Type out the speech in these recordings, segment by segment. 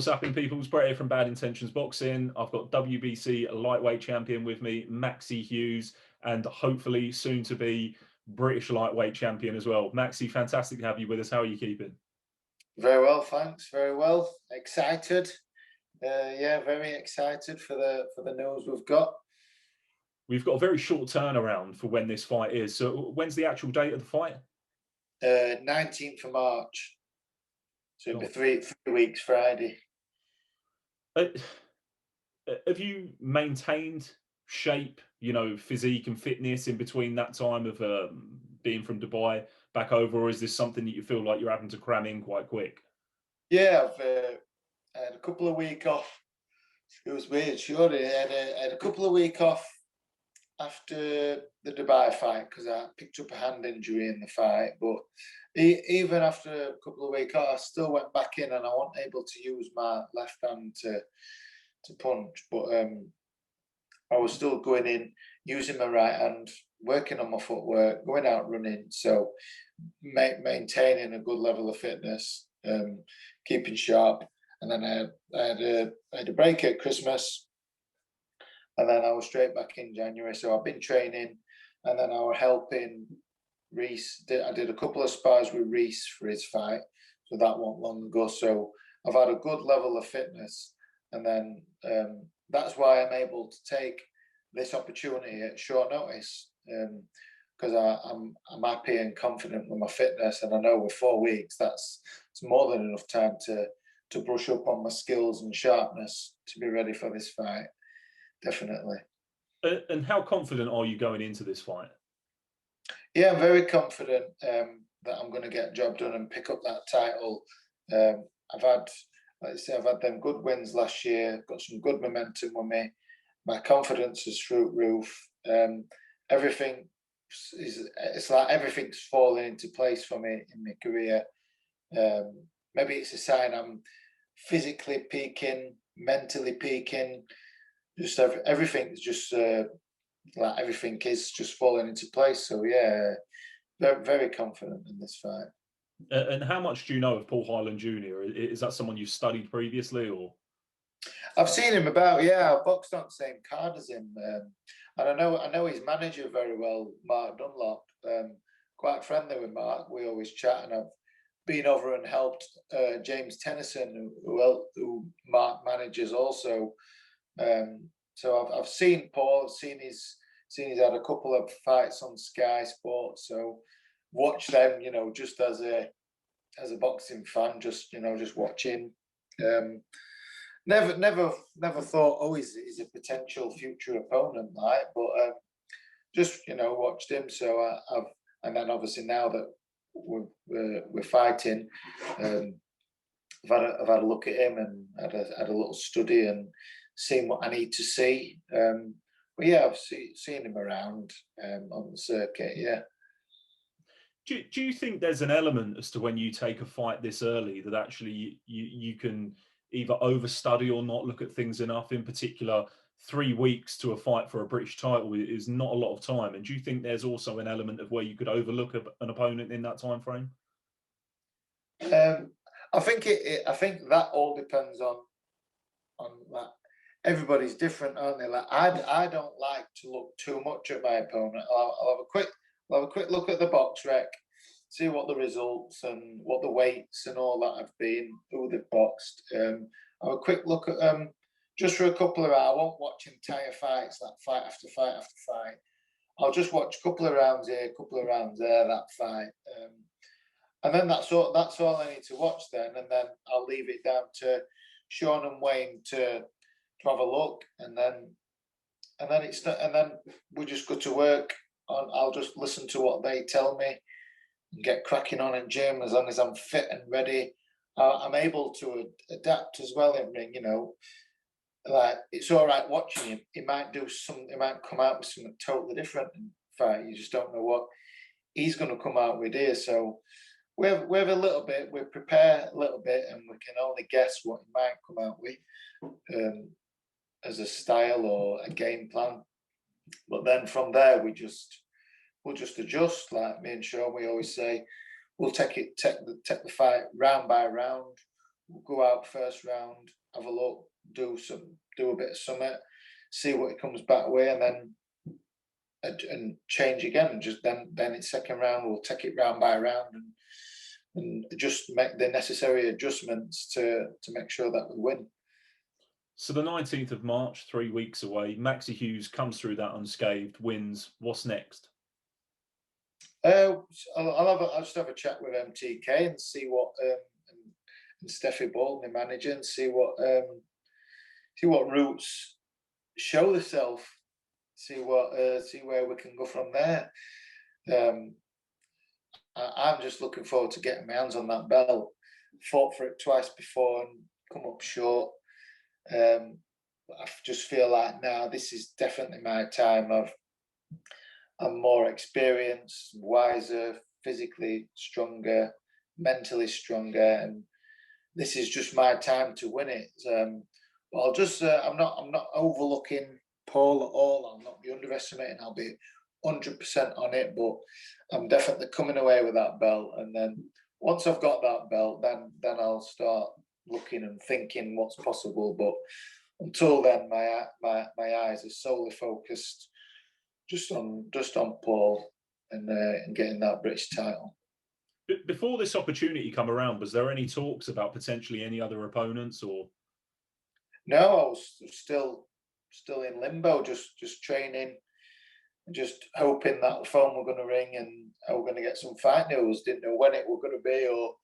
What's happening, people? It's Brett here from Bad Intentions Boxing. I've got WBC lightweight champion with me, Maxi Hughes, and hopefully soon to be British lightweight champion as well. Maxi, fantastic to have you with us. How are you keeping? Very well, thanks. Very well. Excited. Yeah, very excited for the news we've got. We've got a very short turnaround for when this fight is. So when's the actual date of the fight? 19th of March. So it'll be three weeks Friday. Have you maintained shape, physique and fitness in between that time of being from Dubai back over, or is this something that you feel like you're having to cram in quite quick? Yeah, I've had a couple of weeks off. It was weird, sure. I had a couple of weeks off after the Dubai fight because I picked up a hand injury in the fight. But even after a couple of weeks off, I still went back in and I wasn't able to use my left hand to punch. But I was still going in, using my right hand, working on my footwork, going out running. So maintaining a good level of fitness, keeping sharp. And then I had a break at Christmas. And then I was straight back in January. So I've been training, and then I was helping Reese. I did a couple of spars with Reese for his fight. So that wasn't long ago. So I've had a good level of fitness. And then that's why I'm able to take this opportunity at short notice, because I'm happy and confident with my fitness. And I know with 4 weeks, it's more than enough time to brush up on my skills and sharpness to be ready for this fight. Definitely. And how confident are you going into this fight? Yeah, I'm very confident that I'm going to get the job done and pick up that title. I've had them good wins last year, got some good momentum with me. My confidence is through the roof. It's like everything's falling into place for me in my career. Maybe it's a sign I'm physically peaking, mentally peaking. Just everything's just like everything is just falling into place. So yeah, very, very confident in this fight. And how much do you know of Paul Hyland JR? Is that someone you've studied previously, or? I've seen him about. Yeah, I boxed on the same card as him, and I know his manager very well, Mark Dunlop. Quite friendly with Mark. We always chat, and I've been over and helped James Tennyson, who Mark manages also. So I've seen Paul, he's had a couple of fights on Sky Sports. So watch them, just as a boxing fan, just watching. Never thought, oh, he's a potential future opponent, right? But just watched him. So and then obviously now that we're fighting, I've had a look at him and had a little study and seen what I need to see. But yeah, I've seen him around on the circuit. Yeah. Do you think there's an element as to when you take a fight this early that actually you can either overstudy or not look at things enough? In particular, 3 weeks to a fight for a British title is not a lot of time. And do you think there's also an element of where you could overlook an opponent in that time frame? I think that all depends on that. Everybody's different, aren't they? Like I don't like to look too much at my opponent. I'll have a quick look at the box rec, see what the results and what the weights and all that have been, who they've boxed. I'll have a quick look at them just for a couple of hours. I won't watch entire fights, like fight after fight after fight. I'll just watch a couple of rounds here, a couple of rounds there, that fight. And then that's all I need to watch then. And then I'll leave it down to Sean and Wayne to have a look, and then we just go to work. I'll just listen to what they tell me and get cracking on in gym. As long as I'm fit and ready, I'm able to adapt as well in ring. Like it's all right watching him. He might come out with something totally different in fight. You just don't know what he's going to come out with here. So we have a little bit. We prepare a little bit, and we can only guess what he might come out with. As a style or a game plan, but then from there we'll just adjust. Like me and Sean, we always say we'll take the fight round by round, go out first round, have a look, do a bit of something, see what it comes back with, and then and change again. And just then it's second round, we'll take it round by round and just make the necessary adjustments to make sure that we win. So the 19th of March, 3 weeks away, Maxi Hughes comes through that unscathed, wins. What's next? I'll just have a chat with MTK and see what and Steffi Ball, my manager, and see what routes show themselves. See where we can go from there. I'm just looking forward to getting my hands on that belt. Fought for it twice before and come up short. I just feel like now this is definitely my time. I'm more experienced, wiser, physically stronger, mentally stronger, and this is just my time to win it. I'll just I'm not overlooking Paul at all. I'll not be underestimating. I'll be 100% on it, but I'm definitely coming away with that belt. And then once I've got that belt, then I'll start looking and thinking what's possible. But until then, my eyes are solely focused just on Paul and getting that British title. Before this opportunity come around, was there any talks about potentially any other opponents, or? No, I was still in limbo, just training, and just hoping that the phone were going to ring and I were going to get some fight news. Didn't know when it were going to be or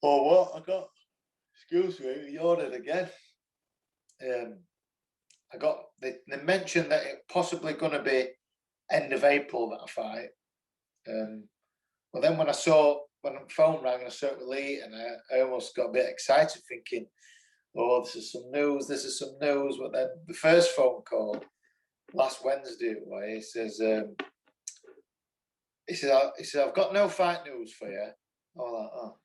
what. I got, excuse me, yawning again. I got they mentioned that it possibly going to be end of April that I fight. Well, then when the phone rang and I saw it with Lee, and I almost got a bit excited, thinking, "Oh, this is some news. This is some news." But then the first phone call last Wednesday, he says, "I've got no fight news for you." I was like, "Oh."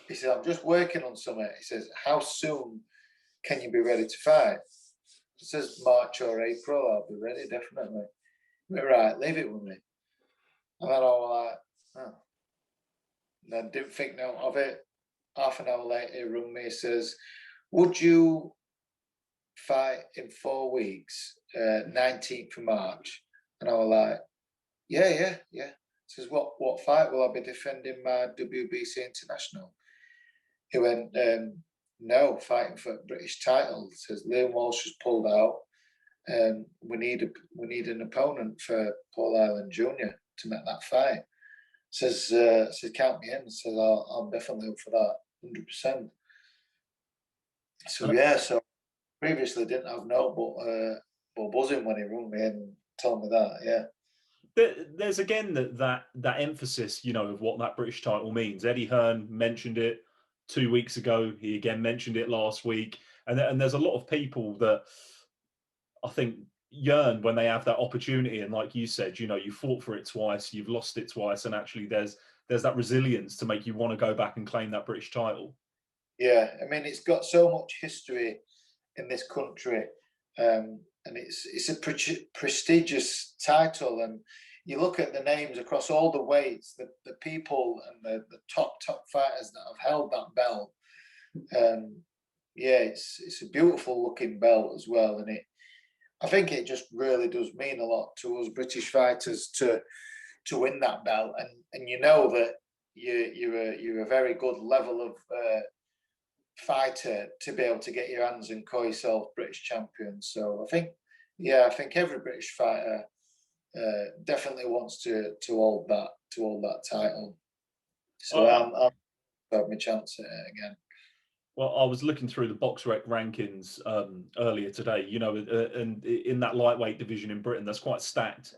He said, "I'm just working on something." He says, "How soon can you be ready to fight?" It says March or April. I'll be ready, definitely. Right, leave it with me. And then I was like, "Oh." And then didn't think note of it. Half an hour later, he rung me. He says, "Would you fight in 4 weeks, 19th of March?" And I was like, yeah. He says, what fight will I be defending? My WBC International? He went, no, fighting for a British title. He says, Liam Walsh has pulled out. We need an opponent for Paul Hyland JR to make that fight. Says count me in. Says I'm definitely up for that, 100%. So yeah, so previously didn't have no, but buzzing when he rung me and told me that. Yeah. There's again that emphasis, of what that British title means. Eddie Hearn mentioned it 2 weeks ago. He again mentioned it last week, and there's a lot of people that I think yearn when they have that opportunity. And like you said, you fought for it twice, you've lost it twice, and actually there's that resilience to make you want to go back and claim that British title. Yeah, I mean, it's got so much history in this country, and it's a prestigious title. And you look at the names across all the weights, the people and the top fighters that have held that belt. Yeah, it's a beautiful looking belt as well, and I think it just really does mean a lot to us British fighters to win that belt, and that you're a very good level of fighter to be able to get your hands and call yourself British champion. So I think every British fighter definitely wants to hold that title. So I'll have my chance at it again. Well, I was looking through the BoxRec rankings earlier today, and in that lightweight division in Britain, that's quite stacked.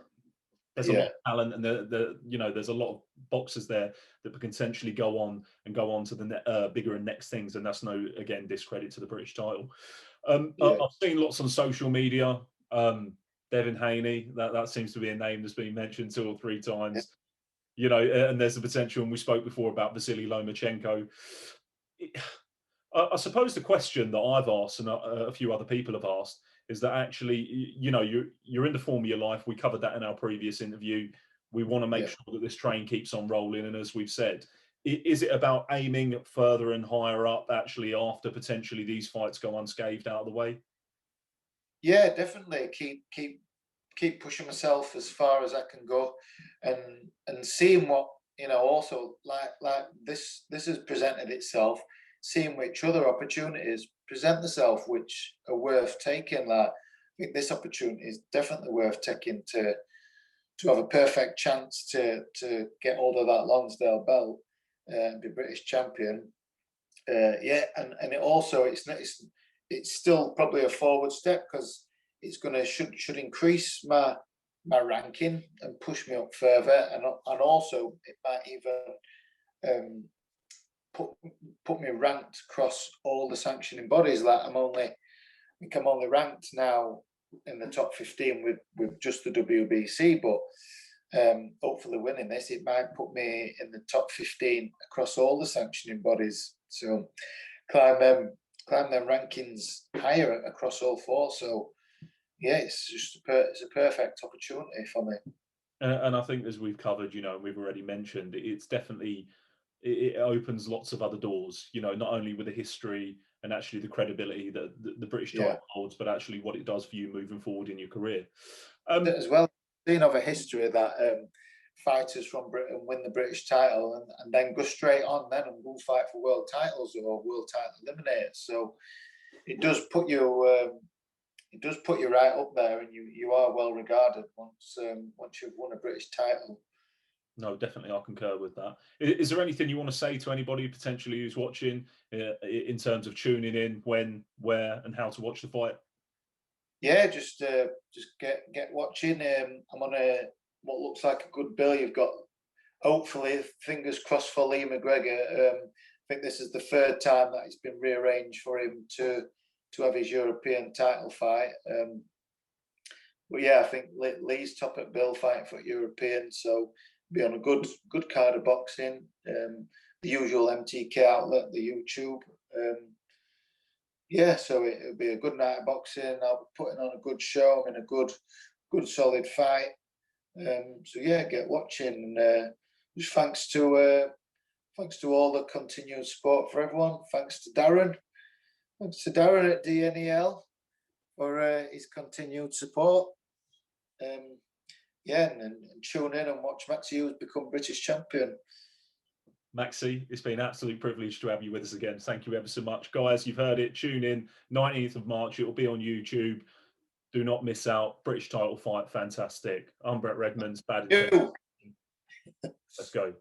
There's a lot of talent, and there's a lot of boxers there that can potentially go on to the bigger and next things, and that's no, again, discredit to the British title. I've seen lots on social media. Devin Haney, that seems to be a name that's been mentioned 2 or 3 times. And there's the potential, and we spoke before about Vasily Lomachenko. I suppose the question that I've asked and a few other people have asked is that actually, you're in the form of your life. We covered that in our previous interview. We want to make sure that this train keeps on rolling. And as we've said, is it about aiming further and higher up actually after potentially these fights go unscathed out of the way? Yeah, definitely. Keep pushing myself as far as I can go, and seeing what, also like this has presented itself, seeing which other opportunities present themselves which are worth taking. Like, I think this opportunity is definitely worth taking to have a perfect chance to get hold of that Lonsdale belt and be British champion. Yeah, and it also, it's still probably a forward step, because it's gonna should increase my ranking and push me up further, and also it might even put me ranked across all the sanctioning bodies. Like, I think I'm only ranked now in the top 15 with just the WBC, but hopefully winning this, it might put me in the top 15 across all the sanctioning bodies. So climb them rankings higher across all four. So yeah, it's a perfect opportunity for me. And I think, as we've covered, and we've already mentioned, it's definitely, it opens lots of other doors. Not only with the history and actually the credibility that the British Yeah, title holds, but actually what it does for you moving forward in your career. as well, seeing of a history that fighters from Britain win the British title and then go straight on then and go fight for world titles or world title eliminators. So it does put you right up there, and you are well regarded once you've won a British title. No, definitely, I concur with that. Is there anything you want to say to anybody potentially who's watching in terms of tuning in, when, where, and how to watch the fight? Yeah, just get watching. I'm on what looks like a good bill. You've got, hopefully, fingers crossed for Lee McGregor. I think this is the third time that it's been rearranged for him to have his European title fight. But yeah, I think Lee's top at bill fighting for European, so be on a good card of boxing. The usual MTK outlet, the YouTube. Yeah, so it'll be a good night of boxing. I'll be putting on a good show. I'm in a good solid fight. So yeah, get watching. And just thanks to all the continued support for everyone. Thanks to Darren. Thanks to Darren at DNEL for his continued support. Yeah, and tune in and watch Maxi Hughes become British champion. Maxi, it's been an absolute privilege to have you with us again. Thank you ever so much. Guys, you've heard it. Tune in, 19th of March. It will be on YouTube. Do not miss out. British title fight, fantastic. I'm Brett Redmond's bad. Let's go.